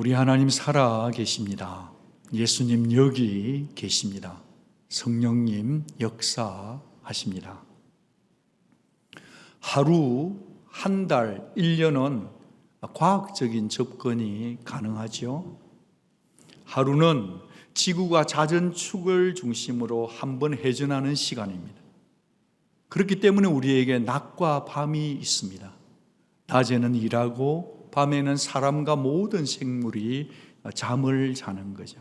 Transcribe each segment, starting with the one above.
우리 하나님 살아 계십니다. 예수님 여기 계십니다. 성령님 역사하십니다. 하루, 한 달, 1년은 과학적인 접근이 가능하죠. 하루는 지구가 자전축을 중심으로 한 번 회전하는 시간입니다. 그렇기 때문에 우리에게 낮과 밤이 있습니다. 낮에는 일하고 밤에는 사람과 모든 생물이 잠을 자는 거죠.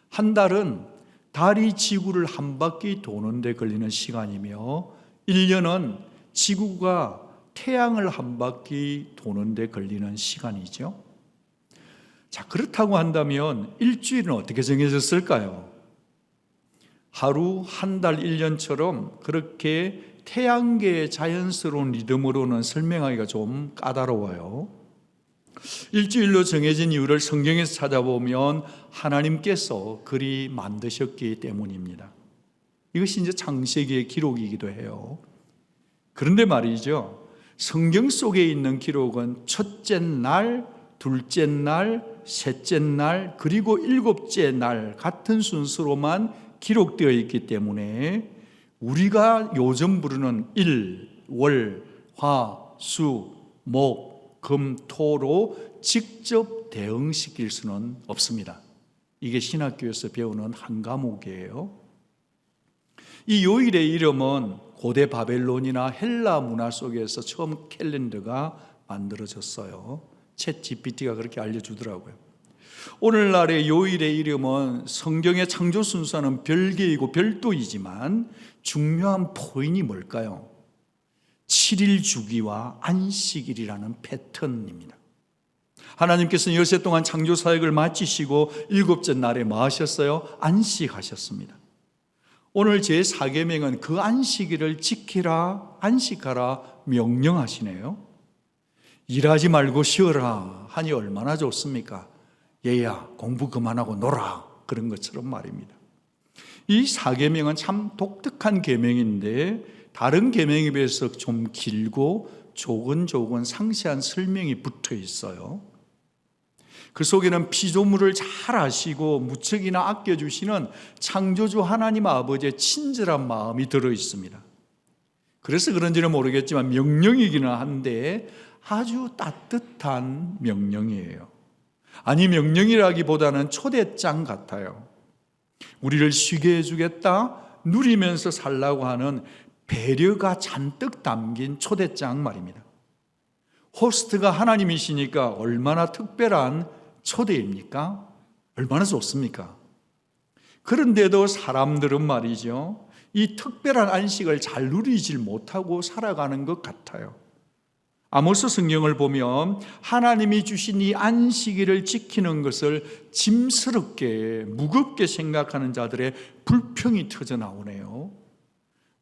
한 달은 달이 지구를 한 바퀴 도는 데 걸리는 시간이며 1년은 지구가 태양을 한 바퀴 도는 데 걸리는 시간이죠. 자, 그렇다고 한다면 일주일은 어떻게 정해졌을까요? 하루, 한 달, 1년처럼 그렇게 태양계의 자연스러운 리듬으로는 설명하기가 좀 까다로워요. 일주일로 정해진 이유를 성경에서 찾아보면 하나님께서 그리 만드셨기 때문입니다. 이것이 이제 창세기의 기록이기도 해요. 그런데 말이죠, 성경 속에 있는 기록은 첫째 날, 둘째 날, 셋째 날, 그리고 일곱째 날 같은 순서로만 기록되어 있기 때문에 우리가 요즘 부르는 일, 월, 화, 수, 목, 금, 토로 직접 대응시킬 수는 없습니다. 이게 신학교에서 배우는 한 과목이에요. 이 요일의 이름은 고대 바벨론이나 헬라 문화 속에서 처음 캘린더가 만들어졌어요. 챗 GPT가 그렇게 알려주더라고요. 오늘날의 요일의 이름은 성경의 창조 순서는 별개이고 별도이지만 중요한 포인이 뭘까요? 7일 주기와 안식일이라는 패턴입니다. 하나님께서는 여세 동안 창조 사역을 마치시고 일곱째 날에 뭐 하셨어요? 안식하셨습니다. 오늘 제 4계명은 그 안식일을 지키라, 안식하라 명령하시네요. 일하지 말고 쉬어라 하니 얼마나 좋습니까? 얘야 공부 그만하고 놀아, 그런 것처럼 말입니다. 이 4계명은 참 독특한 계명인데 다른 계명에 비해서 좀 길고 조근조근 상세한 설명이 붙어 있어요. 그 속에는 피조물을 잘 아시고 무척이나 아껴주시는 창조주 하나님 아버지의 친절한 마음이 들어 있습니다. 그래서 그런지는 모르겠지만 명령이기는 한데 아주 따뜻한 명령이에요. 아니, 명령이라기보다는 초대장 같아요. 우리를 쉬게 해주겠다, 누리면서 살라고 하는 배려가 잔뜩 담긴 초대장 말입니다. 호스트가 하나님이시니까 얼마나 특별한 초대입니까? 얼마나 좋습니까? 그런데도 사람들은 말이죠, 이 특별한 안식을 잘 누리질 못하고 살아가는 것 같아요. 아모스 성경을 보면 하나님이 주신 이 안식일을 지키는 것을 짐스럽게 무겁게 생각하는 자들의 불평이 터져 나오네요.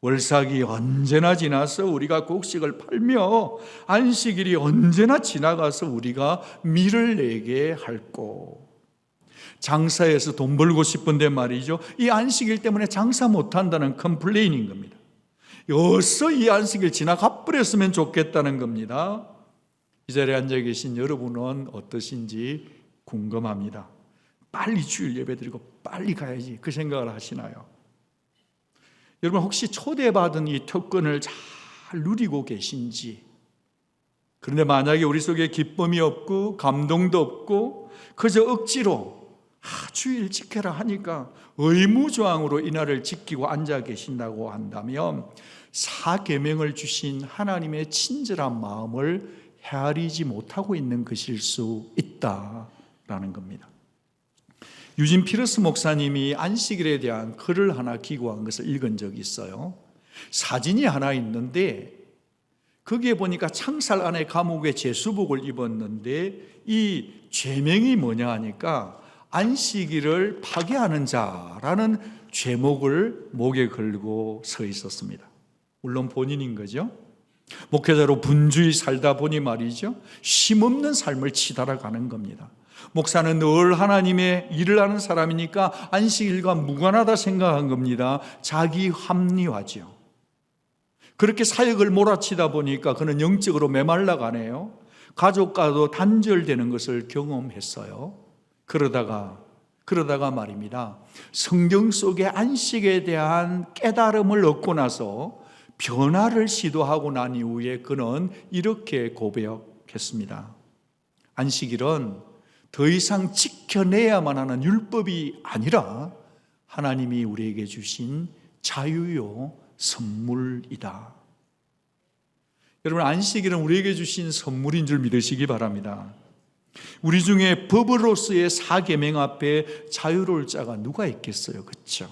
월삭이 언제나 지나서 우리가 곡식을 팔며 안식일이 언제나 지나가서 우리가 밀을 내게 할꼬. 장사해서 돈 벌고 싶은데 말이죠, 이 안식일 때문에 장사 못한다는 컴플레인인 겁니다. 어서 이 안식일 지나가 버렸으면 좋겠다는 겁니다. 이 자리에 앉아 계신 여러분은 어떠신지 궁금합니다. 빨리 주일 예배 드리고 빨리 가야지, 그 생각을 하시나요? 여러분, 혹시 초대받은 이 특권을 잘 누리고 계신지? 그런데 만약에 우리 속에 기쁨이 없고 감동도 없고 그저 억지로 주일 지켜라 하니까 의무조항으로 이날을 지키고 앉아 계신다고 한다면 4계명을 주신 하나님의 친절한 마음을 헤아리지 못하고 있는 것일 수 있다라는 겁니다. 유진 피러스 목사님이 안식일에 대한 글을 하나 기고한 것을 읽은 적이 있어요. 사진이 하나 있는데 거기에 보니까 창살 안에 감옥에 제수복을 입었는데 이 죄명이 뭐냐 하니까 안식일을 파괴하는 자라는 죄목을 목에 걸고 서 있었습니다. 물론 본인인 거죠. 목회자로 분주히 살다 보니 말이죠, 쉼없는 삶을 치달아가는 겁니다. 목사는 늘 하나님의 일을 하는 사람이니까 안식일과 무관하다 생각한 겁니다. 자기 합리화죠. 그렇게 사역을 몰아치다 보니까 그는 영적으로 메말라 가네요. 가족과도 단절되는 것을 경험했어요. 그러다가 말입니다. 성경 속의 안식에 대한 깨달음을 얻고 나서 변화를 시도하고 난 이후에 그는 이렇게 고백했습니다. 안식일은 더 이상 지켜내야만 하는 율법이 아니라 하나님이 우리에게 주신 자유요 선물이다. 여러분, 안식일은 우리에게 주신 선물인 줄 믿으시기 바랍니다. 우리 중에 법으로서의 사계명 앞에 자유로울 자가 누가 있겠어요? 그렇죠?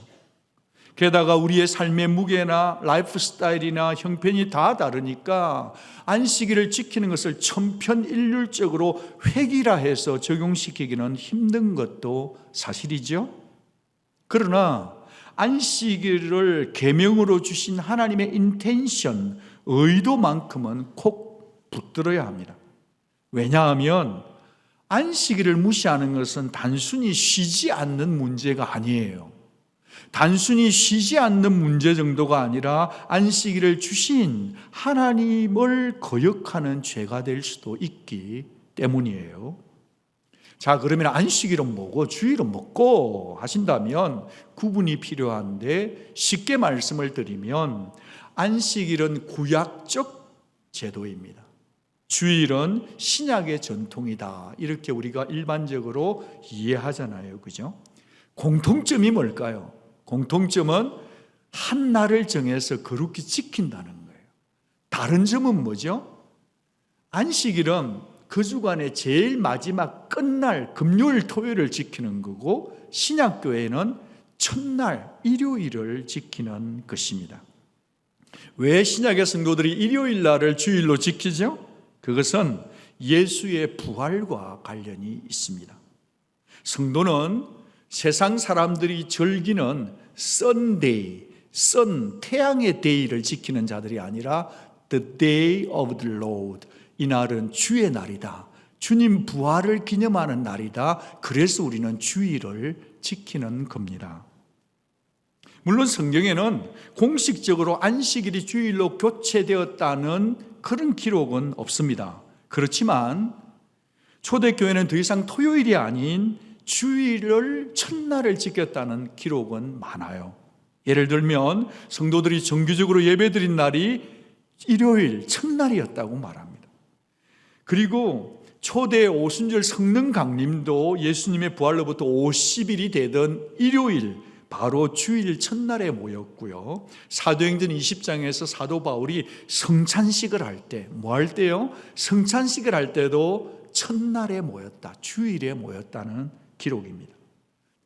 게다가 우리의 삶의 무게나 라이프 스타일이나 형편이 다 다르니까 안식일을 지키는 것을 천편일률적으로 획일화 해서 적용시키기는 힘든 것도 사실이죠. 그러나 안식일을 계명으로 주신 하나님의 인텐션, 의도만큼은 콕 붙들어야 합니다. 왜냐하면 안식일을 무시하는 것은 단순히 쉬지 않는 문제가 아니에요. 단순히 쉬지 않는 문제 정도가 아니라 안식일을 주신 하나님을 거역하는 죄가 될 수도 있기 때문이에요. 자, 그러면 안식일은 뭐고 주일은 뭐고 하신다면 구분이 필요한데, 쉽게 말씀을 드리면 안식일은 구약적 제도입니다. 주일은 신약의 전통이다. 이렇게 우리가 일반적으로 이해하잖아요. 그죠? 공통점이 뭘까요? 공통점은 한 날을 정해서 거룩히 지킨다는 거예요. 다른 점은 뭐죠? 안식일은 그 주간의 제일 마지막 끝날 금요일, 토요일을 지키는 거고, 신약교회는 첫날 일요일을 지키는 것입니다. 왜 신약의 성도들이 일요일 날을 주일로 지키죠? 그것은 예수의 부활과 관련이 있습니다. 성도는 세상 사람들이 즐기는 썬데이, 태양의 데이를 지키는 자들이 아니라 The Day of the Lord, 이날은 주의 날이다. 주님 부활을 기념하는 날이다. 그래서 우리는 주일을 지키는 겁니다. 물론 성경에는 공식적으로 안식일이 주일로 교체되었다는 그런 기록은 없습니다. 그렇지만 초대교회는 더 이상 토요일이 아닌 주일을 첫날을 지켰다는 기록은 많아요. 예를 들면 성도들이 정규적으로 예배드린 날이 일요일 첫날이었다고 말합니다. 그리고 초대 오순절 성령 강림도 예수님의 부활로부터 50일이 되던 일요일, 바로 주일 첫날에 모였고요. 사도행전 20장에서 사도 바울이 성찬식을 할 때, 뭐 할 때요? 성찬식을 할 때도 첫날에 모였다, 주일에 모였다는 기록입니다.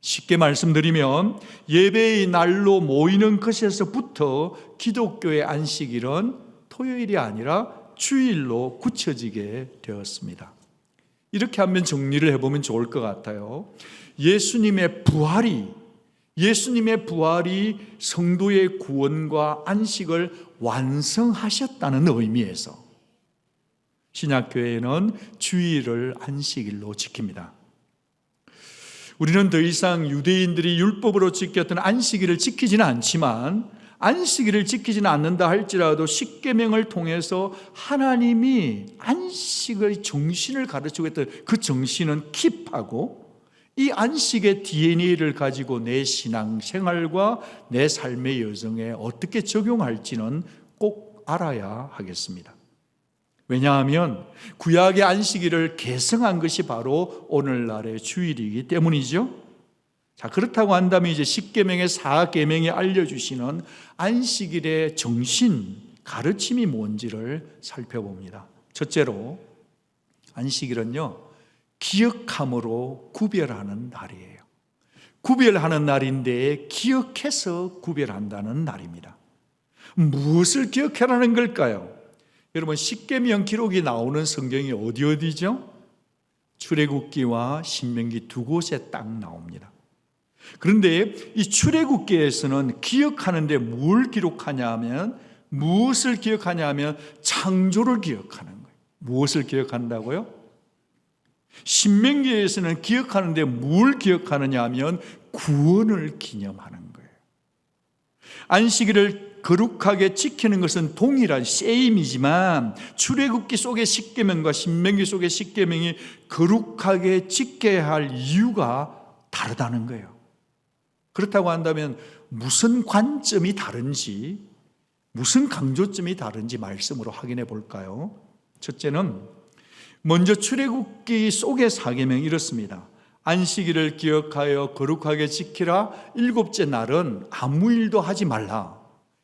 쉽게 말씀드리면 예배의 날로 모이는 것에서부터 기독교의 안식일은 토요일이 아니라 주일로 굳혀지게 되었습니다. 이렇게 한번 정리를 해보면 좋을 것 같아요. 예수님의 부활이 성도의 구원과 안식을 완성하셨다는 의미에서 신약교회는 주일을 안식일로 지킵니다. 우리는 더 이상 유대인들이 율법으로 지켰던 안식일을 지키지는 않지만, 안식일을 지키지는 않는다 할지라도 십계명을 통해서 하나님이 안식의 정신을 가르치고 있던 그 정신은 킵하고, 이 안식의 DNA를 가지고 내 신앙생활과 내 삶의 여정에 어떻게 적용할지는 꼭 알아야 하겠습니다. 왜냐하면 구약의 안식일을 계승한 것이 바로 오늘날의 주일이기 때문이죠. 자, 그렇다고 한다면 이제 십계명의 4계명이 알려주시는 안식일의 정신, 가르침이 뭔지를 살펴봅니다. 첫째로, 안식일은요, 기억함으로 구별하는 날이에요. 구별하는 날인데 기억해서 구별한다는 날입니다. 무엇을 기억하라는 걸까요? 여러분, 십계명 기록이 나오는 성경이 어디죠? 출애굽기와 신명기 두 곳에 딱 나옵니다. 그런데 이 출애굽기에서는 기억하는데 뭘 기록하냐 하면, 무엇을 기억하냐 하면 창조를 기억하는 거예요. 무엇을 기억한다고요? 신명기에서는 기억하는데 뭘 기억하느냐 하면 구원을 기념하는 거예요. 안식일을 거룩하게 지키는 것은 동일한 세임이지만 출애굽기 속의 십계명과 신명기 속의 십계명이 거룩하게 지켜야 할 이유가 다르다는 거예요. 그렇다고 한다면 무슨 관점이 다른지, 무슨 강조점이 다른지 말씀으로 확인해 볼까요? 첫째는 먼저 출애굽기 속의 사계명이 이렇습니다. 안식일을 기억하여 거룩하게 지키라. 일곱째 날은 아무 일도 하지 말라.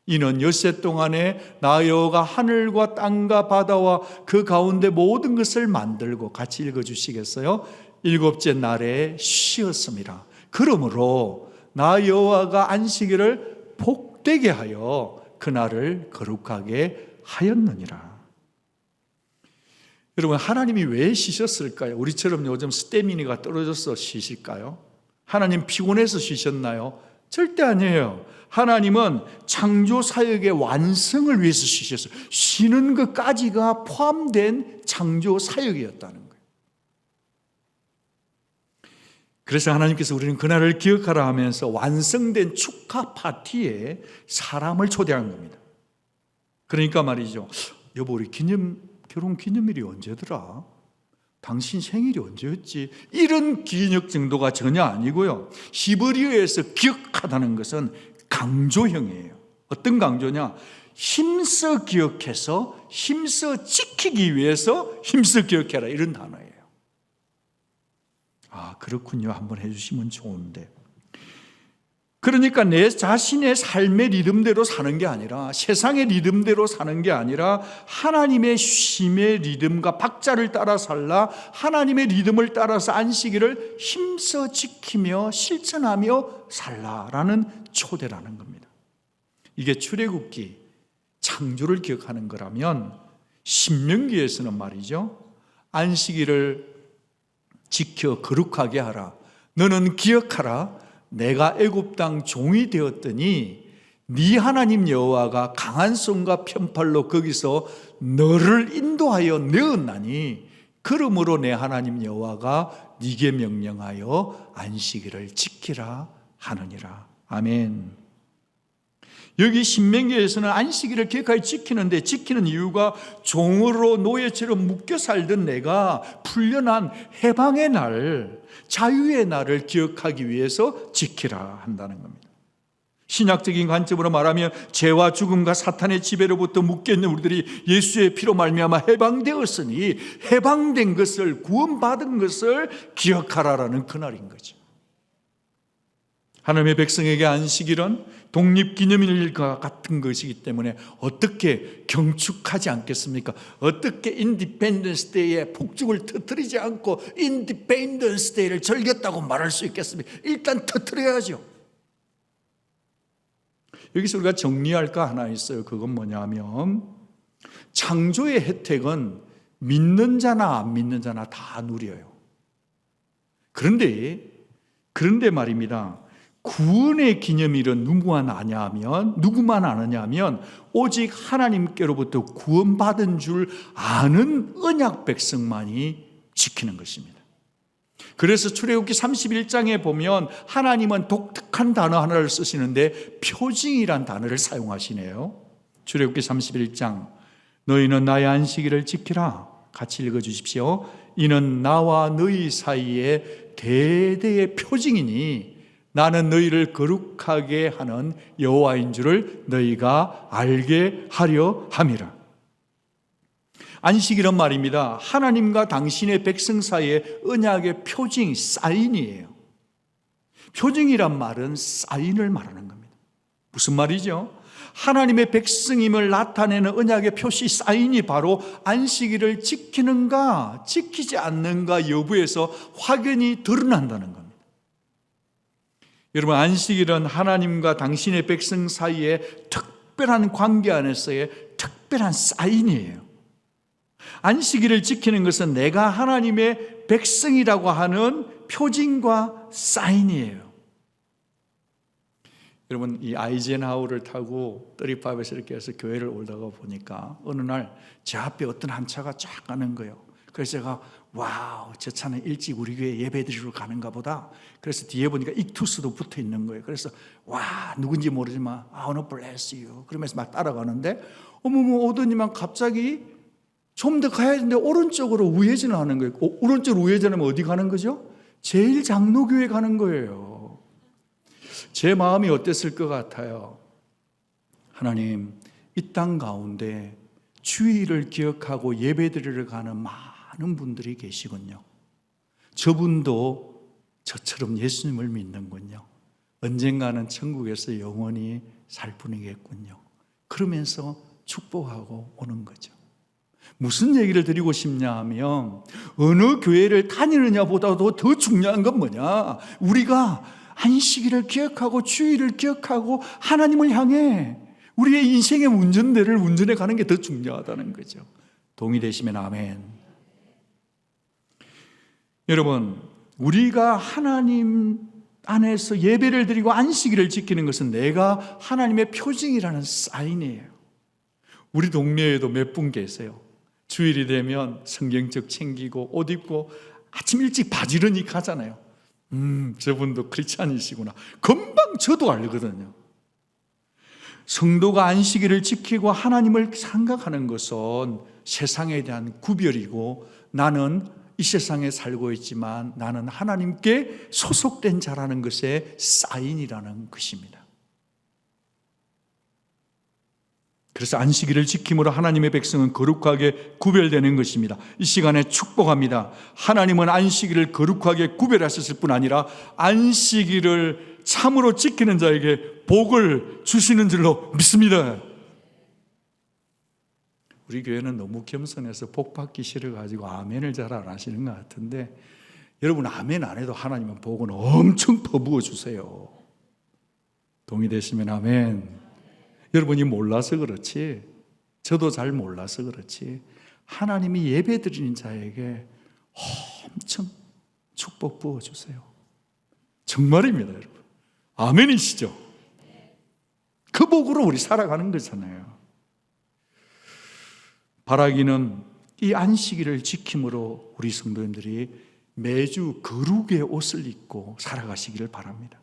이는 엿새 동안에 나 여호와가 하늘과 땅과 바다와 그 가운데 모든 것을 만들고, 같이 읽어주시겠어요? 일곱째 날에 쉬었습니다. 그러므로 나 여호와가 안식일을 복되게 하여 그날을 거룩하게 하였느니라. 여러분, 하나님이 왜 쉬셨을까요? 우리처럼 요즘 스태미나가 떨어져서 쉬실까요? 하나님 피곤해서 쉬셨나요? 절대 아니에요. 하나님은 창조 사역의 완성을 위해서 쉬셨어요. 쉬는 것까지가 포함된 창조 사역이었다는 거예요. 그래서 하나님께서 우리는 그날을 기억하라 하면서 완성된 축하 파티에 사람을 초대한 겁니다. 그러니까 말이죠. 여보, 우리 결혼 기념일이 언제더라? 당신 생일이 언제였지? 이런 기억 정도가 전혀 아니고요. 히브리어에서 기억하다는 것은 강조형이에요. 어떤 강조냐? 힘써 기억해서 힘써 지키기 위해서 힘써 기억해라, 이런 단어예요. 아, 그렇군요. 한번 해주시면 좋은데. 그러니까 내 자신의 삶의 리듬대로 사는 게 아니라, 세상의 리듬대로 사는 게 아니라 하나님의 쉼의 리듬과 박자를 따라 살라, 하나님의 리듬을 따라서 안식일을 힘써 지키며 실천하며 살라라는 초대라는 겁니다. 이게 출애굽기 창조를 기억하는 거라면, 신명기에서는 말이죠, 안식일을 지켜 거룩하게 하라. 너는 기억하라. 내가 애굽 땅 종이 되었더니 네 하나님 여호와가 강한 손과 편팔로 거기서 너를 인도하여 내었나니 그러므로 내 하나님 여호와가 네게 명령하여 안식일을 지키라 하느니라. 아멘. 여기 신명기에서는 안식일을 기억하여 지키는데, 지키는 이유가 종으로 노예처럼 묶여 살던 내가 풀려난 해방의 날, 자유의 날을 기억하기 위해서 지키라 한다는 겁니다. 신약적인 관점으로 말하면 죄와 죽음과 사탄의 지배로부터 묶여있는 우리들이 예수의 피로 말미암아 해방되었으니 해방된 것을, 구원받은 것을 기억하라라는 그날인 거죠. 하나님의 백성에게 안식일은 독립기념일과 같은 것이기 때문에 어떻게 경축하지 않겠습니까? 어떻게 인디펜던스 데이에 폭죽을 터뜨리지 않고 인디펜던스 데이를 즐겼다고 말할 수 있겠습니까? 일단 터뜨려야죠. 여기서 우리가 정리할 거 하나 있어요. 그건 뭐냐면, 창조의 혜택은 믿는 자나 안 믿는 자나 다 누려요. 그런데 말입니다, 구원의 기념일은 누구만 아느냐 하면 오직 하나님께로부터 구원받은 줄 아는 언약 백성만이 지키는 것입니다. 그래서 출애굽기 31장에 보면 하나님은 독특한 단어 하나를 쓰시는데 표징이란 단어를 사용하시네요. 출애굽기 31장, 너희는 나의 안식일을 지키라. 같이 읽어주십시오. 이는 나와 너희 사이에 대대의 표징이니 나는 너희를 거룩하게 하는 여호와인 줄을 너희가 알게 하려 함이라. 안식일은 말입니다, 하나님과 당신의 백성 사이의 언약의 표징, 사인이에요. 표징이란 말은 사인을 말하는 겁니다. 무슨 말이죠? 하나님의 백성임을 나타내는 언약의 표시, 사인이 바로 안식일을 지키는가 지키지 않는가 여부에서 확연히 드러난다는 겁니다. 여러분, 안식일은 하나님과 당신의 백성 사이의 특별한 관계 안에서의 특별한 사인이에요. 안식일을 지키는 것은 내가 하나님의 백성이라고 하는 표징과 사인이에요. 여러분, 이 아이젠하워를 타고 35에서 이렇게 해서 교회를 오다가 보니까 어느 날 제 앞에 어떤 한 차가 쫙 가는 거예요. 그래서 제가 와우, 저 차는 일찍 우리 교회 예배 드리러 가는가 보다. 그래서 뒤에 보니까 익투스도 붙어 있는 거예요. 그래서 와, 누군지 모르지만 I wanna bless you 그러면서 막 따라가는데 어머머 오더니만 갑자기 좀 더 가야 되는데 오른쪽으로 우회전을 하는 거예요. 오른쪽으로 우회전하면 어디 가는 거죠? 제일 장로교회 가는 거예요. 제 마음이 어땠을 것 같아요? 하나님, 이 땅 가운데 주일을 기억하고 예배드리러 가는 많은 분들이 계시군요. 저분도 저처럼 예수님을 믿는군요. 언젠가는 천국에서 영원히 살 분이겠군요. 그러면서 축복하고 오는 거죠. 무슨 얘기를 드리고 싶냐 하면 어느 교회를 다니느냐보다도 더 중요한 건 뭐냐? 우리가 안식일을 기억하고 주일을 기억하고 하나님을 향해 우리의 인생의 운전대를 운전해 가는 게 더 중요하다는 거죠. 동의되시면 아멘. 여러분, 우리가 하나님 안에서 예배를 드리고 안식일을 지키는 것은 내가 하나님의 표징이라는 사인이에요. 우리 동네에도 몇 분 계세요. 주일이 되면 성경책 챙기고 옷 입고 아침 일찍 바지런히 가잖아요. 저분도 크리스찬이시구나. 금방 저도 알거든요. 성도가 안식일을 지키고 하나님을 생각하는 것은 세상에 대한 구별이고 나는 이 세상에 살고 있지만 나는 하나님께 소속된 자라는 것의 사인이라는 것입니다. 그래서 안식일을 지킴으로 하나님의 백성은 거룩하게 구별되는 것입니다. 이 시간에 축복합니다. 하나님은 안식일을 거룩하게 구별하셨을 뿐 아니라 안식일을 참으로 지키는 자에게 복을 주시는 줄로 믿습니다. 우리 교회는 너무 겸손해서 복 받기 싫어가지고 아멘을 잘 안 하시는 것 같은데 여러분 아멘 안 해도 하나님은 복은 엄청 퍼부어 주세요. 동의되시면 아멘. 여러분이 몰라서 그렇지 저도 잘 몰라서 그렇지 하나님이 예배 드리는 자에게 엄청 축복 부어주세요. 정말입니다. 여러분 아멘이시죠? 그 복으로 우리 살아가는 거잖아요. 바라기는 이 안식일을 지킴으로 우리 성도님들이 매주 거룩의 옷을 입고 살아가시기를 바랍니다.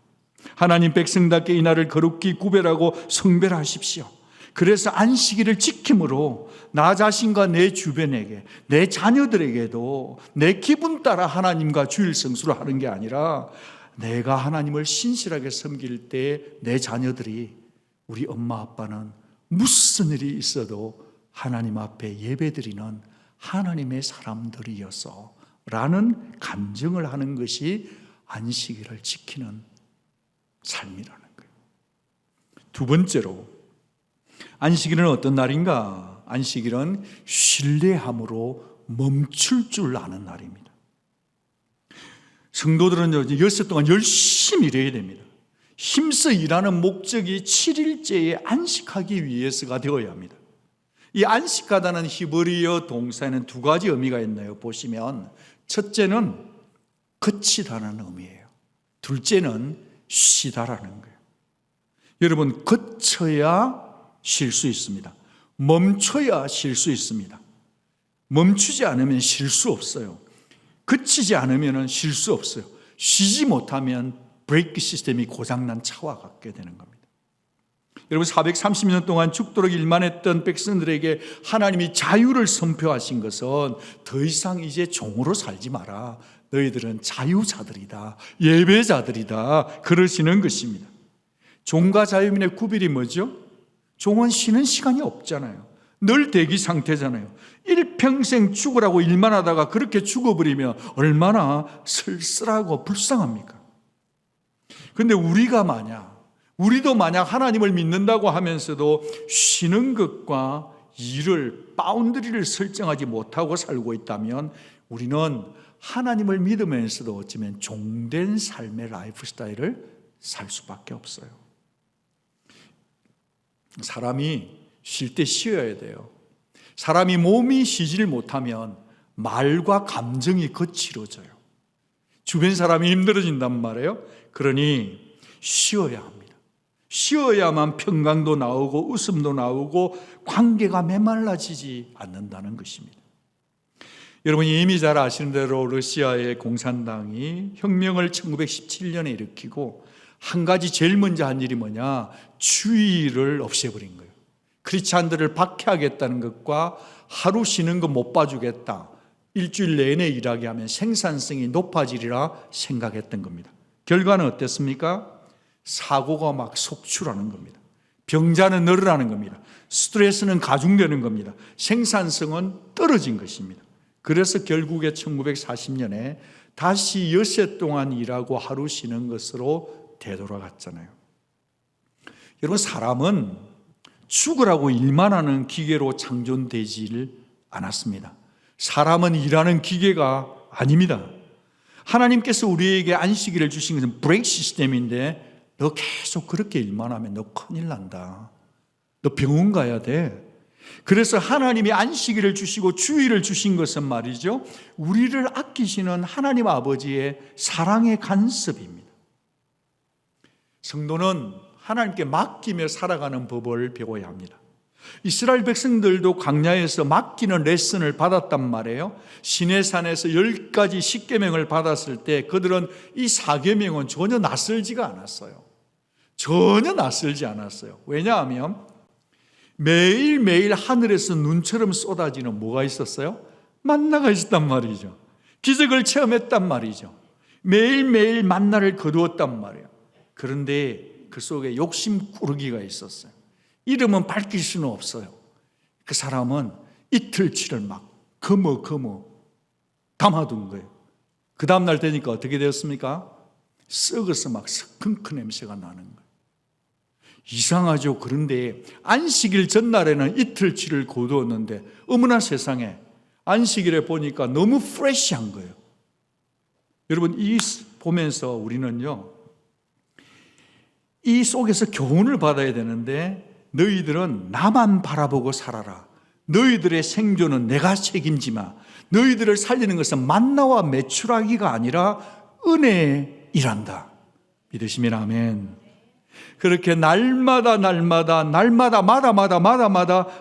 하나님 백성답게 이 날을 거룩히 구별하고 성별하십시오. 그래서 안식일을 지킴으로 나 자신과 내 주변에게 내 자녀들에게도 내 기분 따라 하나님과 주일 성수를 하는 게 아니라 내가 하나님을 신실하게 섬길 때 내 자녀들이 우리 엄마 아빠는 무슨 일이 있어도 하나님 앞에 예배드리는 하나님의 사람들이어서 라는 감정을 하는 것이 안식일을 지키는 삶이라는 거예요. 두 번째로 안식일은 어떤 날인가? 안식일은 신뢰함으로 멈출 줄 아는 날입니다. 성도들은 엿새 동안 열심히 일해야 됩니다. 힘써 일하는 목적이 7일째에 안식하기 위해서가 되어야 합니다. 이 안식하다는 히브리어 동사에는 두 가지 의미가 있나요? 보시면 첫째는 거치다는 의미예요. 둘째는 쉬다라는 거예요. 여러분 거쳐야 쉴 수 있습니다. 멈춰야 쉴 수 있습니다. 멈추지 않으면 쉴 수 없어요. 거치지 않으면 쉴 수 없어요. 쉬지 못하면 브레이크 시스템이 고장난 차와 같게 되는 겁니다. 여러분 430년 동안 죽도록 일만 했던 백성들에게 하나님이 자유를 선포하신 것은 더 이상 이제 종으로 살지 마라. 너희들은 자유자들이다. 예배자들이다. 그러시는 것입니다. 종과 자유민의 구별이 뭐죠? 종은 쉬는 시간이 없잖아요. 늘 대기 상태잖아요. 일평생 죽으라고 일만 하다가 그렇게 죽어버리면 얼마나 쓸쓸하고 불쌍합니까? 그런데 우리도 만약 하나님을 믿는다고 하면서도 쉬는 것과 일을 바운더리를 설정하지 못하고 살고 있다면 우리는 하나님을 믿으면서도 어쩌면 종된 삶의 라이프 스타일을 살 수밖에 없어요. 사람이 쉴 때 쉬어야 돼요. 사람이 몸이 쉬지를 못하면 말과 감정이 거칠어져요. 주변 사람이 힘들어진단 말이에요. 그러니 쉬어야 합니다. 쉬어야만 평강도 나오고 웃음도 나오고 관계가 메말라지지 않는다는 것입니다. 여러분이 이미 잘 아시는 대로 러시아의 공산당이 혁명을 1917년에 일으키고 한 가지 제일 먼저 한 일이 뭐냐? 주의를 없애버린 거예요. 크리스찬들을 박해하겠다는 것과 하루 쉬는 거 못 봐주겠다, 일주일 내내 일하게 하면 생산성이 높아지리라 생각했던 겁니다. 결과는 어땠습니까? 사고가 막 속출하는 겁니다. 병자는 늘어나는 겁니다. 스트레스는 가중되는 겁니다. 생산성은 떨어진 것입니다. 그래서 결국에 1940년에 다시 엿새 동안 일하고 하루 쉬는 것으로 되돌아갔잖아요. 여러분, 사람은 죽으라고 일만 하는 기계로 창조되지를 않았습니다. 사람은 일하는 기계가 아닙니다. 하나님께서 우리에게 안식일을 주신 것은 브레이크 시스템인데, 너 계속 그렇게 일만 하면 너 큰일 난다. 너 병원 가야 돼. 그래서 하나님이 안식일을 주시고 주일을 주신 것은 말이죠, 우리를 아끼시는 하나님 아버지의 사랑의 간섭입니다. 성도는 하나님께 맡기며 살아가는 법을 배워야 합니다. 이스라엘 백성들도 광야에서 맡기는 레슨을 받았단 말이에요. 시내산에서 10가지 십계명을 받았을 때 그들은 이 4계명은 전혀 낯설지가 않았어요. 전혀 낯설지 않았어요. 왜냐하면 매일매일 하늘에서 눈처럼 쏟아지는 뭐가 있었어요? 만나가 있었단 말이죠. 기적을 체험했단 말이죠. 매일매일 만나를 거두었단 말이에요. 그런데 그 속에 욕심꾸러기가 있었어요. 이름은 밝힐 수는 없어요. 그 사람은 이틀치를 막 거머 담아둔 거예요. 그 다음날 되니까 어떻게 되었습니까? 썩어서 막 스컹크 냄새가 나는 거예요. 이상하죠. 그런데 안식일 전날에는 이틀치를 거두었는데 어머나 세상에, 안식일에 보니까 너무 프레시한 거예요. 여러분, 이 보면서 우리는요, 이 속에서 교훈을 받아야 되는데, 너희들은 나만 바라보고 살아라. 너희들의 생존은 내가 책임지마. 너희들을 살리는 것은 만나와 메추라기가 아니라 은혜에 일한다. 믿으시면 아멘. 그렇게 날마다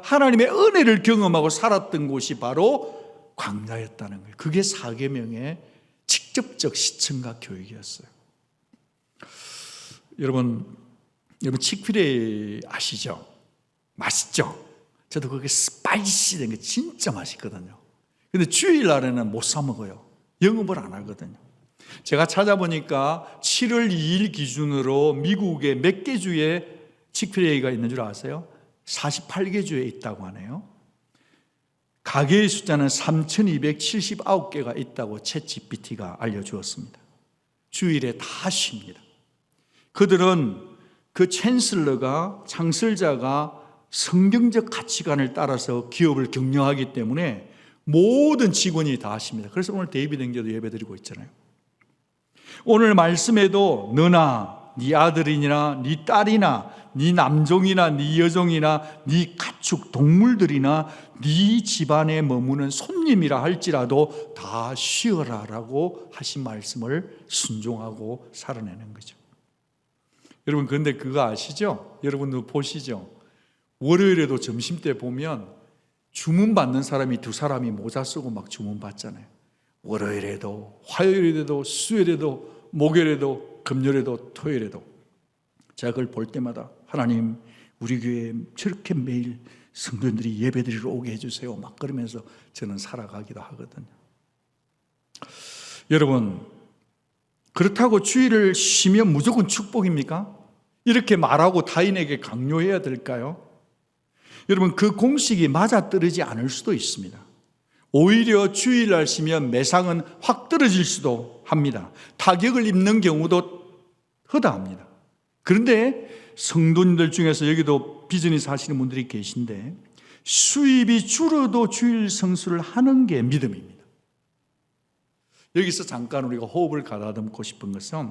하나님의 은혜를 경험하고 살았던 곳이 바로 광야였다는 거예요. 그게 4계명의 직접적 시청과 교육이었어요. 여러분 치크필레이 아시죠? 맛있죠? 저도 그게 스파이시 된 게 진짜 맛있거든요. 근데 주일날에는 못 사 먹어요. 영업을 안 하거든요. 제가 찾아보니까 7월 2일 기준으로 미국의 몇 개 주에 치크필레이가 있는 줄 아세요? 48개 주에 있다고 하네요. 가게의 숫자는 3,279개가 있다고 챗GPT가 알려주었습니다. 주일에 다 쉽니다. 그들은 그 챈슬러가, 창설자가 성경적 가치관을 따라서 기업을 경영하기 때문에 모든 직원이 다 하십니다. 그래서 오늘 데이비드 형제도 예배드리고 있잖아요. 오늘 말씀에도 너나 네 아들이나 네 딸이나 네 남종이나 네 여종이나 네 가축 동물들이나 네 집안에 머무는 손님이라 할지라도 다 쉬어라라고 하신 말씀을 순종하고 살아내는 거죠. 여러분, 그런데 그거 아시죠? 여러분도 보시죠? 월요일에도 점심때 보면 주문 받는 사람이 2사람이 모자 쓰고 막 주문 받잖아요. 월요일에도, 화요일에도, 수요일에도, 목요일에도, 금요일에도, 토요일에도. 제가 그걸 볼 때마다 하나님, 우리 교회에 저렇게 매일 성도님들이 예배드리러 오게 해주세요. 막 그러면서 저는 살아가기도 하거든요. 여러분, 그렇다고 주일을 쉬면 무조건 축복입니까? 이렇게 말하고 타인에게 강요해야 될까요? 여러분, 그 공식이 맞아떨어지지 않을 수도 있습니다. 오히려 주일날 쉬면 매상은 확 떨어질 수도 합니다. 타격을 입는 경우도 허다합니다. 그런데 성도님들 중에서 여기도 비즈니스 하시는 분들이 계신데 수입이 줄어도 주일 성수를 하는 게 믿음입니다. 여기서 잠깐 우리가 호흡을 가다듬고 싶은 것은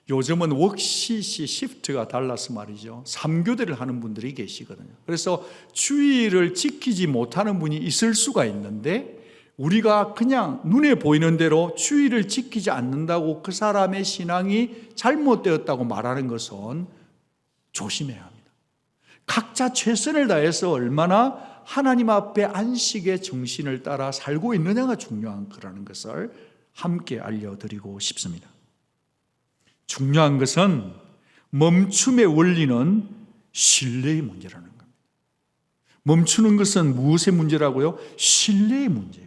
요즘은 워크시시 시프트가 달라서 말이죠. 3교대를 하는 분들이 계시거든요. 그래서 주일을 지키지 못하는 분이 있을 수가 있는데 우리가 그냥 눈에 보이는 대로 주일을 지키지 않는다고 그 사람의 신앙이 잘못되었다고 말하는 것은 조심해야 합니다. 각자 최선을 다해서 얼마나 하나님 앞에 안식의 정신을 따라 살고 있느냐가 중요한 거라는 것을 함께 알려드리고 싶습니다. 중요한 것은 멈춤의 원리는 신뢰의 문제라는 겁니다. 멈추는 것은 무엇의 문제라고요? 신뢰의 문제예요.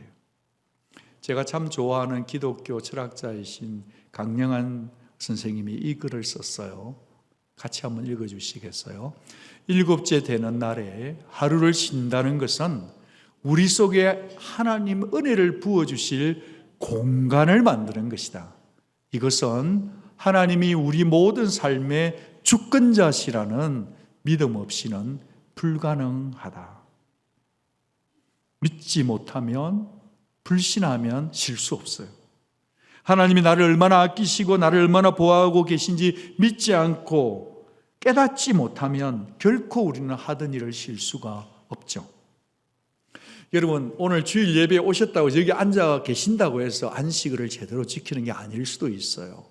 제가 참 좋아하는 기독교 철학자이신 강영한 선생님이 이 글을 썼어요. 같이 한번 읽어주시겠어요? 7째 되는 날에 하루를 쉰다는 것은 우리 속에 하나님 은혜를 부어주실 공간을 만드는 것이다. 이것은 하나님이 우리 모든 삶의 주권자시라는 믿음 없이는 불가능하다. 믿지 못하면, 불신하면 쉴 수 없어요. 하나님이 나를 얼마나 아끼시고 나를 얼마나 보호하고 계신지 믿지 않고 깨닫지 못하면 결코 우리는 하던 일을 쉴 수가 없죠. 여러분, 오늘 주일 예배에 오셨다고 여기 앉아 계신다고 해서 안식일을 제대로 지키는 게 아닐 수도 있어요.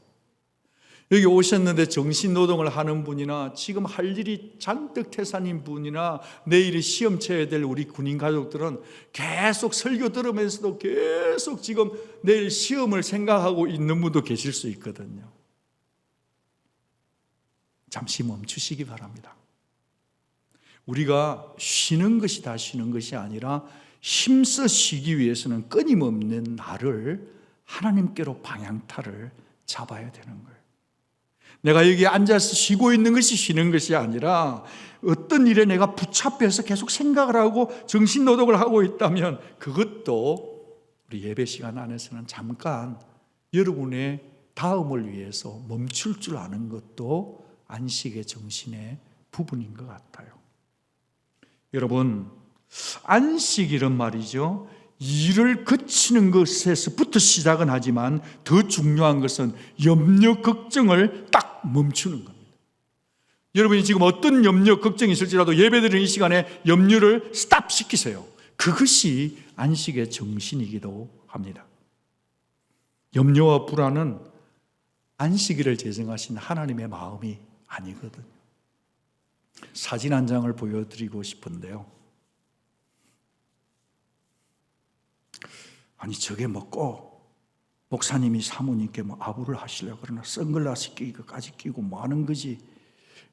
여기 오셨는데 정신노동을 하는 분이나 지금 할 일이 잔뜩 태산인 분이나 내일이 시험 쳐야 될 우리 군인 가족들은 계속 설교 들으면서도 계속 지금 내일 시험을 생각하고 있는 분도 계실 수 있거든요. 잠시 멈추시기 바랍니다. 우리가 쉬는 것이 다 쉬는 것이 아니라 힘써 쉬기 위해서는 끊임없는 나를 하나님께로 방향타를 잡아야 되는 거예요. 내가 여기 앉아서 쉬고 있는 것이 쉬는 것이 아니라 어떤 일에 내가 붙잡혀서 계속 생각을 하고 정신노동을 하고 있다면 그것도 우리 예배 시간 안에서는 잠깐 여러분의 다음을 위해서 멈출 줄 아는 것도 안식의 정신의 부분인 것 같아요. 여러분, 안식일은 말이죠, 일을 그치는 것에서부터 시작은 하지만 더 중요한 것은 염려, 걱정을 딱 멈추는 겁니다. 여러분이 지금 어떤 염려, 걱정이 있을지라도 예배드리는 이 시간에 염려를 스탑시키세요. 그것이 안식의 정신이기도 합니다. 염려와 불안은 안식일을 제정하신 하나님의 마음이 아니거든요. 사진 한 장을 보여드리고 싶은데요. 아니 저게 꼭 목사님이 사모님께 아부를 하시려고 그러나 선글라스 끼기까지 끼고 뭐 하는 거지.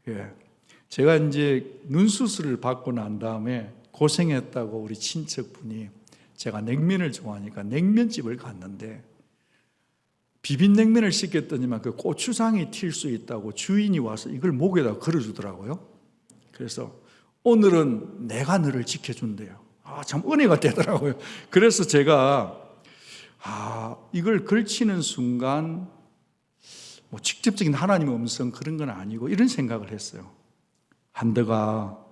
예. 제가 이제 눈 수술을 받고 난 다음에 고생했다고 우리 친척분이, 제가 냉면을 좋아하니까 냉면집을 갔는데 비빔냉면을 시켰더니만 그 고추장이 튈 수 있다고 주인이 와서 이걸 목에다 걸어주더라고요. 그래서 오늘은 내가 너를 지켜준대요. 참 은혜가 되더라고요. 그래서 제가 이걸 걸치는 순간 뭐 직접적인 하나님의 음성 그런 건 아니고 이런 생각을 했어요. 한드가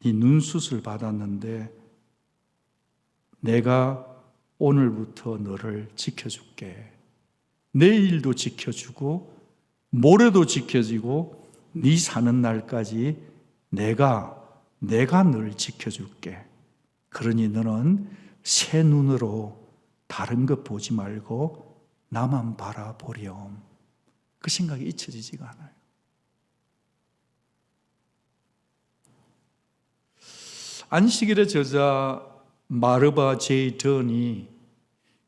네 눈 수술 받았는데 내가 오늘부터 너를 지켜줄게. 내일도 지켜주고 모레도 지켜주고 네 사는 날까지 내가 널 지켜줄게. 그러니 너는 새 눈으로 다른 것 보지 말고 나만 바라보렴. 그 생각이 잊혀지지가 않아요. 안식일의 저자 마르바 제이 던이,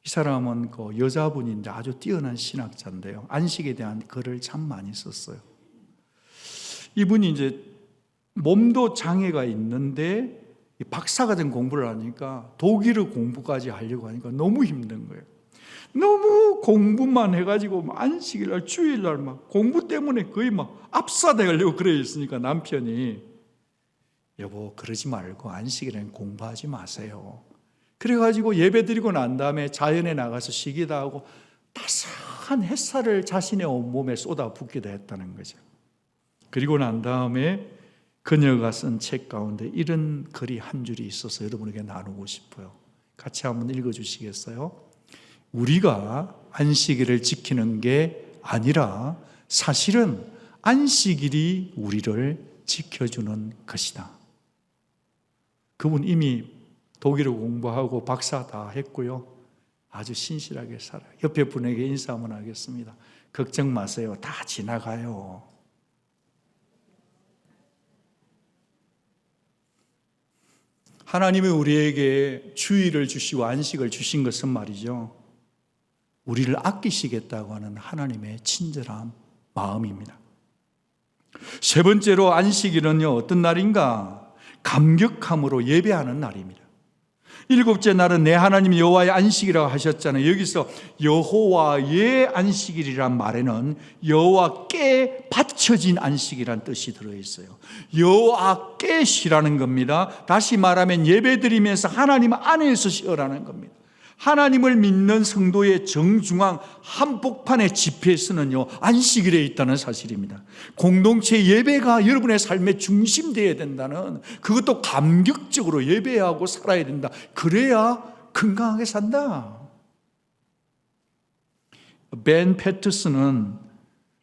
이 사람은 그 여자분인데 아주 뛰어난 신학자인데요. 안식에 대한 글을 참 많이 썼어요. 이분이 이제 몸도 장애가 있는데 박사과정 공부를 하니까 독일어 공부까지 하려고 하니까 너무 힘든 거예요. 너무 공부만 해가지고 안식일날 주일날 막 공부 때문에 거의 막 압사되려고 그래 있으니까 남편이 여보 그러지 말고 안식일에는 공부하지 마세요. 그래가지고 예배 드리고 난 다음에 자연에 나가서 쉬기도 하고 따스한 햇살을 자신의 온몸에 쏟아붓기도 했다는 거죠. 그리고 난 다음에 그녀가 쓴 책 가운데 이런 글이 한 줄이 있어서 여러분에게 나누고 싶어요. 같이 한번 읽어주시겠어요? 우리가 안식일을 지키는 게 아니라 사실은 안식일이 우리를 지켜주는 것이다. 그분 이미 독일어 공부하고 박사 다 했고요. 아주 신실하게 살아요. 옆에 분에게 인사 한번 하겠습니다. 걱정 마세요. 다 지나가요. 하나님이 우리에게 주일을 주시고 안식을 주신 것은 말이죠, 우리를 아끼시겠다고 하는 하나님의 친절한 마음입니다. 세 번째로 안식일은요, 어떤 날인가? 감격함으로 예배하는 날입니다. 일곱째 날은 내 하나님 여호와의 안식이라고 하셨잖아요. 여기서 여호와의 안식일이란 말에는 여호와께 바쳐진 안식이란 뜻이 들어있어요. 여호와께시라는 겁니다. 다시 말하면 예배드리면서 하나님 안에서 쉬어라는 겁니다. 하나님을 믿는 성도의 정중앙 한복판의 집회에서는요, 안식일에 있다는 사실입니다. 공동체 예배가 여러분의 삶의 중심 되어야 된다는, 그것도 감격적으로 예배하고 살아야 된다. 그래야 건강하게 산다. 벤 패터슨은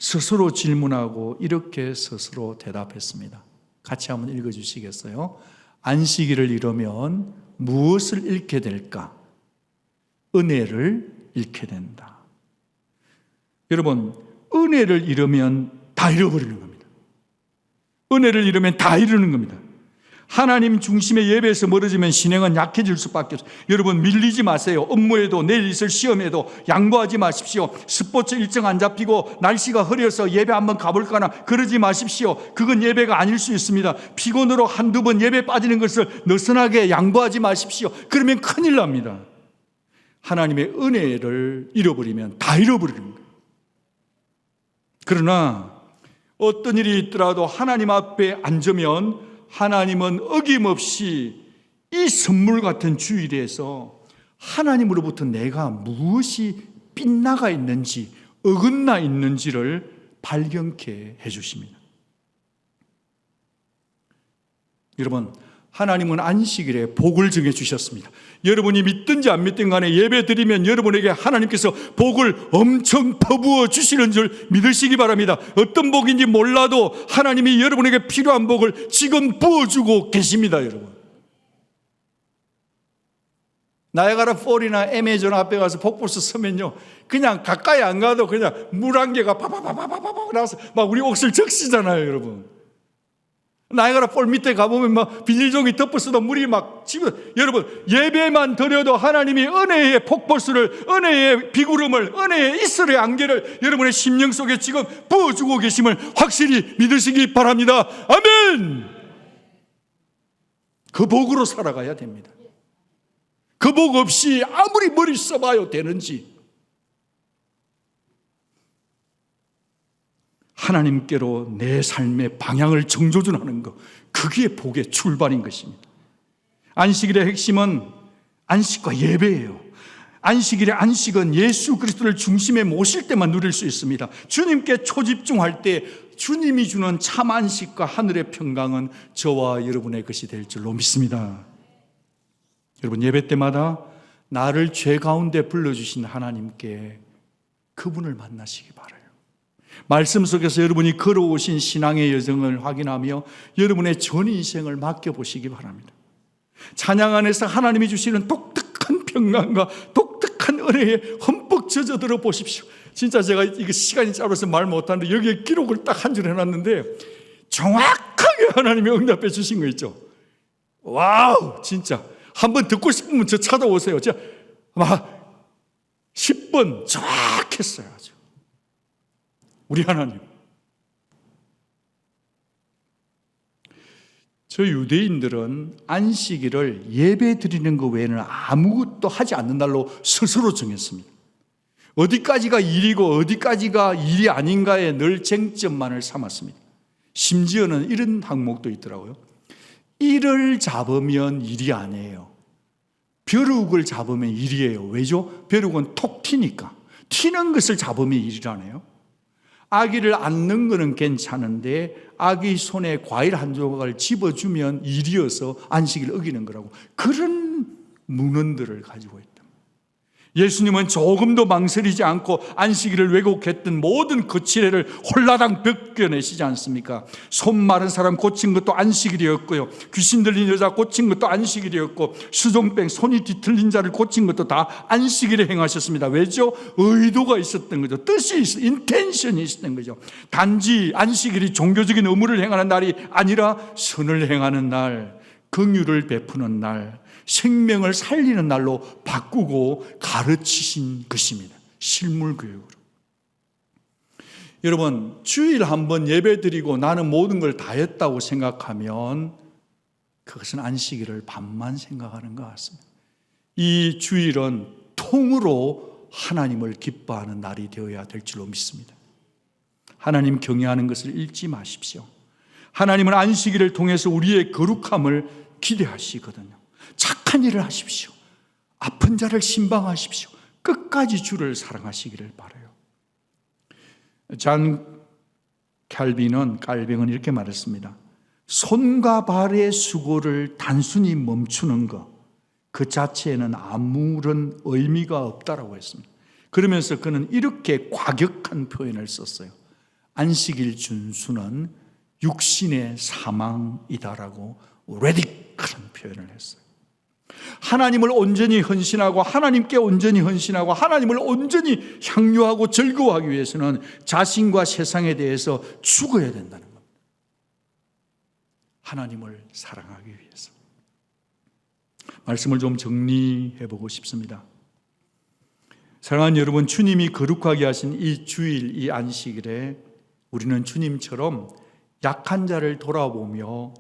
스스로 질문하고 이렇게 스스로 대답했습니다. 같이 한번 읽어주시겠어요? 안식일을 잃으면 무엇을 잃게 될까? 은혜를 잃게 된다. 여러분, 은혜를 잃으면 다 잃어버리는 겁니다. 은혜를 잃으면 다 잃는 겁니다. 하나님 중심의 예배에서 멀어지면 신앙은 약해질 수밖에 없어요. 여러분, 밀리지 마세요. 업무에도 내일 있을 시험에도 양보하지 마십시오. 스포츠 일정 안 잡히고 날씨가 흐려서 예배 한번 가볼까나 그러지 마십시오. 그건 예배가 아닐 수 있습니다. 피곤으로 한두 번 예배 빠지는 것을 느슨하게 양보하지 마십시오. 그러면 큰일 납니다. 하나님의 은혜를 잃어버리면 다 잃어버리는 거예요. 그러나 어떤 일이 있더라도 하나님 앞에 앉으면 하나님은 어김없이 이 선물 같은 주일에서 하나님으로부터 내가 무엇이 빗나가 있는지, 어긋나 있는지를 발견케 해주십니다. 여러분, 하나님은 안식일에 복을 정해주셨습니다. 여러분이 믿든지 안 믿든 간에 예배 드리면 여러분에게 하나님께서 복을 엄청 퍼부어 주시는 줄 믿으시기 바랍니다. 어떤 복인지 몰라도 하나님이 여러분에게 필요한 복을 지금 부어주고 계십니다. 여러분, 나이아가라 폴이나 애매존 앞에 가서 폭포수 서면요, 그냥 가까이 안 가도 그냥 물 한 개가 파파파파파파 나와서 막 우리 옷을 적시잖아요. 여러분, 나이아가라 폴 밑에 가보면 막 비닐종이 덮어서도 물이 막 집어. 여러분, 예배만 드려도 하나님이 은혜의 폭포수를, 은혜의 비구름을, 은혜의 이슬의 안개를 여러분의 심령 속에 지금 부어주고 계심을 확실히 믿으시기 바랍니다. 아멘. 그 복으로 살아가야 됩니다. 그 복 없이 아무리 머리 써봐야 되는지, 하나님께로 내 삶의 방향을 정조준하는 것, 그게 복의 출발인 것입니다. 안식일의 핵심은 안식과 예배예요. 안식일의 안식은 예수 그리스도를 중심에 모실 때만 누릴 수 있습니다. 주님께 초집중할 때 주님이 주는 참 안식과 하늘의 평강은 저와 여러분의 것이 될 줄로 믿습니다. 여러분, 예배 때마다 나를 죄 가운데 불러주신 하나님께 그분을 만나시기 바라요. 말씀 속에서 여러분이 걸어오신 신앙의 여정을 확인하며 여러분의 전 인생을 맡겨보시기 바랍니다. 찬양 안에서 하나님이 주시는 독특한 평강과 독특한 은혜에 흠뻑 젖어들어 보십시오. 진짜 제가 이거 시간이 짧아서 말 못하는데 여기에 기록을 딱 한 줄 해놨는데 정확하게 하나님이 응답해 주신 거 있죠. 와우, 진짜 한번 듣고 싶으면 저 찾아오세요. 제가 아마 10번 정확했어요. 아주. 우리 하나님, 저 유대인들은 안식일을 예배 드리는 것 외에는 아무것도 하지 않는 날로 스스로 정했습니다. 어디까지가 일이고 어디까지가 일이 아닌가에 늘 쟁점만을 삼았습니다. 심지어는 이런 항목도 있더라고요. 일을 잡으면 일이 아니에요. 벼룩을 잡으면 일이에요. 왜죠? 벼룩은 톡 튀니까. 튀는 것을 잡으면 일이라네요. 아기를 안는 거는 괜찮은데 아기 손에 과일 한 조각을 집어주면 일이어서 안식일을 어기는 거라고, 그런 문헌들을 가지고 있다. 예수님은 조금도 망설이지 않고 안식일을 왜곡했던 모든 거칠애를 홀라당 벗겨내시지 않습니까? 손 마른 사람 고친 것도 안식일이었고요, 귀신 들린 여자 고친 것도 안식일이었고, 수종병 손이 뒤틀린 자를 고친 것도 다 안식일에 행하셨습니다. 왜죠? 의도가 있었던 거죠. 뜻이 인텐션이 있었던 거죠. 단지 안식일이 종교적인 의무를 행하는 날이 아니라 선을 행하는 날, 긍휼을 베푸는 날, 생명을 살리는 날로 바꾸고 가르치신 것입니다. 실물교육으로. 여러분, 주일 한번 예배드리고 나는 모든 걸 다 했다고 생각하면 그것은 안식일을 반만 생각하는 것 같습니다. 이 주일은 통으로 하나님을 기뻐하는 날이 되어야 될 줄로 믿습니다. 하나님 경외하는 것을 잊지 마십시오. 하나님은 안식일을 통해서 우리의 거룩함을 기대하시거든요. 착한 일을 하십시오. 아픈 자를 신방하십시오. 끝까지 주를 사랑하시기를 바라요. 잔 칼빈은 이렇게 말했습니다. 손과 발의 수고를 단순히 멈추는 것, 그 자체에는 아무런 의미가 없다라고 했습니다. 그러면서 그는 이렇게 과격한 표현을 썼어요. 안식일 준수는 육신의 사망이다라고 레디컬한 표현을 했어요. 하나님을 온전히 헌신하고 하나님께 온전히 헌신하고 하나님을 온전히 향유하고 즐거워하기 위해서는 자신과 세상에 대해서 죽어야 된다는 겁니다. 하나님을 사랑하기 위해서. 말씀을 좀 정리해 보고 싶습니다. 사랑하는 여러분, 주님이 거룩하게 하신 이 주일, 이 안식일에 우리는 주님처럼 약한 자를 돌아보며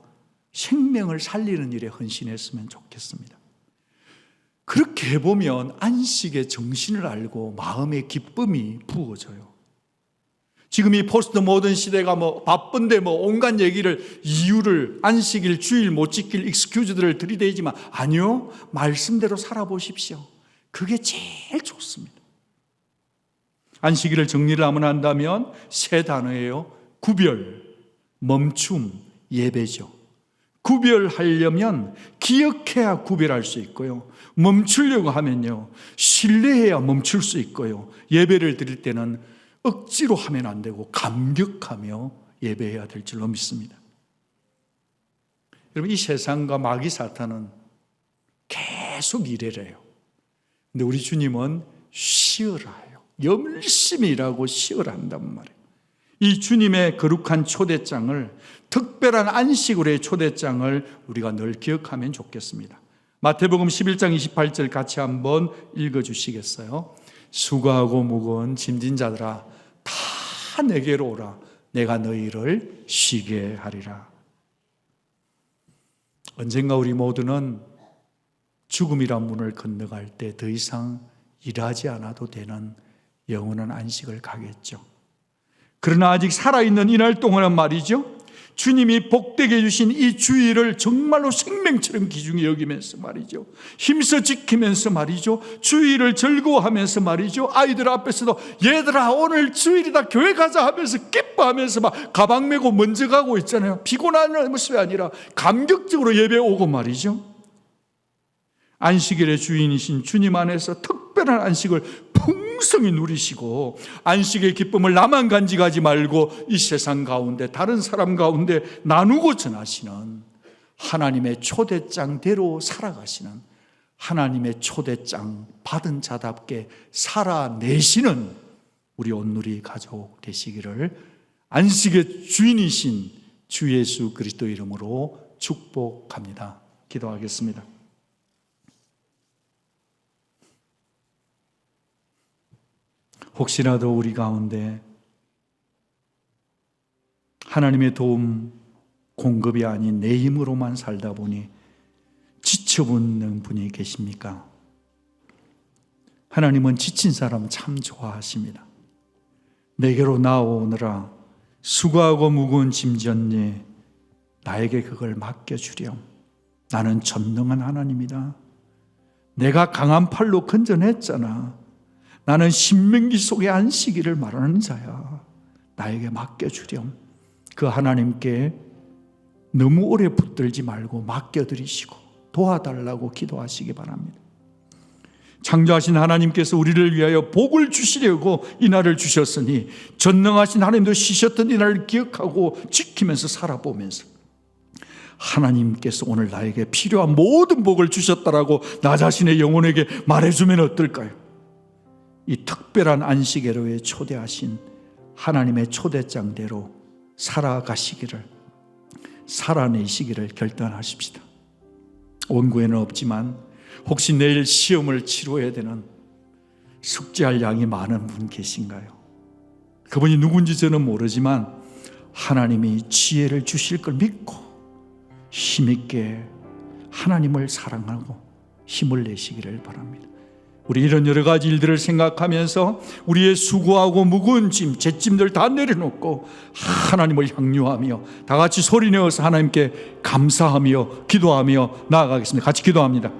생명을 살리는 일에 헌신했으면 좋겠습니다. 그렇게 해보면 안식의 정신을 알고 마음의 기쁨이 부어져요. 지금 이 포스트 모던 시대가 바쁜데 온갖 이유를 안식일, 주일 못 지킬 익스큐즈들을 들이대지만 아니요, 말씀대로 살아보십시오. 그게 제일 좋습니다. 안식일을 정리를 한다면 세 단어예요. 구별, 멈춤, 예배죠. 구별하려면 기억해야 구별할 수 있고요. 멈추려고 하면요, 신뢰해야 멈출 수 있고요. 예배를 드릴 때는 억지로 하면 안 되고 감격하며 예배해야 될 줄로 믿습니다. 여러분, 이 세상과 마귀 사탄은 계속 일해래요. 근데 우리 주님은 쉬어라 해요. 열심히 일하고 쉬어라 한단 말이에요. 이 주님의 거룩한 초대장을, 특별한 안식으로의 초대장을 우리가 늘 기억하면 좋겠습니다. 마태복음 11장 28절 같이 한번 읽어주시겠어요? 수고하고 무거운 짐진 자들아, 다 내게로 오라. 내가 너희를 쉬게 하리라. 언젠가 우리 모두는 죽음이란 문을 건너갈 때 더 이상 일하지 않아도 되는 영원한 안식을 가겠죠. 그러나 아직 살아있는 이날 동안은 말이죠, 주님이 복되게 해주신 이 주일을 정말로 생명처럼 귀중히 여기면서 말이죠, 힘써 지키면서 말이죠, 주일을 즐거워하면서 말이죠, 아이들 앞에서도 얘들아 오늘 주일이다 교회 가자 하면서 기뻐하면서 막 가방 메고 먼저 가고 있잖아요. 피곤한 모습이 아니라 감격적으로 예배 오고 말이죠. 안식일의 주인이신 주님 안에서 특별한 안식을 풍성히 누리시고 안식의 기쁨을 나만 간직하지 말고 이 세상 가운데 다른 사람 가운데 나누고 전하시는 하나님의 초대장대로 살아가시는 하나님의 초대장 받은 자답게 살아내시는 우리 온누리 가족 되시기를 안식의 주인이신 주 예수 그리스도 이름으로 축복합니다. 기도하겠습니다. 혹시라도 우리 가운데 하나님의 도움 공급이 아닌 내 힘으로만 살다 보니 지쳐붙는 분이 계십니까? 하나님은 지친 사람 참 좋아하십니다. 내게로 나오느라 수고하고 무거운 짐 졌니 나에게 그걸 맡겨주렴. 나는 전능한 하나님이다. 내가 강한 팔로 건져냈잖아. 나는 신명기 속의 안식일을 말하는 자야. 나에게 맡겨주렴. 그 하나님께 너무 오래 붙들지 말고 맡겨드리시고 도와달라고 기도하시기 바랍니다. 창조하신 하나님께서 우리를 위하여 복을 주시려고 이 날을 주셨으니 전능하신 하나님도 쉬셨던 이 날을 기억하고 지키면서 살아보면서 하나님께서 오늘 나에게 필요한 모든 복을 주셨다라고 나 자신의 영혼에게 말해주면 어떨까요? 이 특별한 안식일에 초대하신 하나님의 초대장대로 살아가시기를, 살아내시기를 결단하십시다. 원고에는 없지만 혹시 내일 시험을 치러야 되는 숙제할 양이 많은 분 계신가요? 그분이 누군지 저는 모르지만 하나님이 지혜를 주실 걸 믿고 힘있게 하나님을 사랑하고 힘을 내시기를 바랍니다. 우리 이런 여러 가지 일들을 생각하면서 우리의 수고하고 무거운 짐, 잿짐들 다 내려놓고 하나님을 향유하며 다 같이 소리내어서 하나님께 감사하며 기도하며 나아가겠습니다. 같이 기도합니다.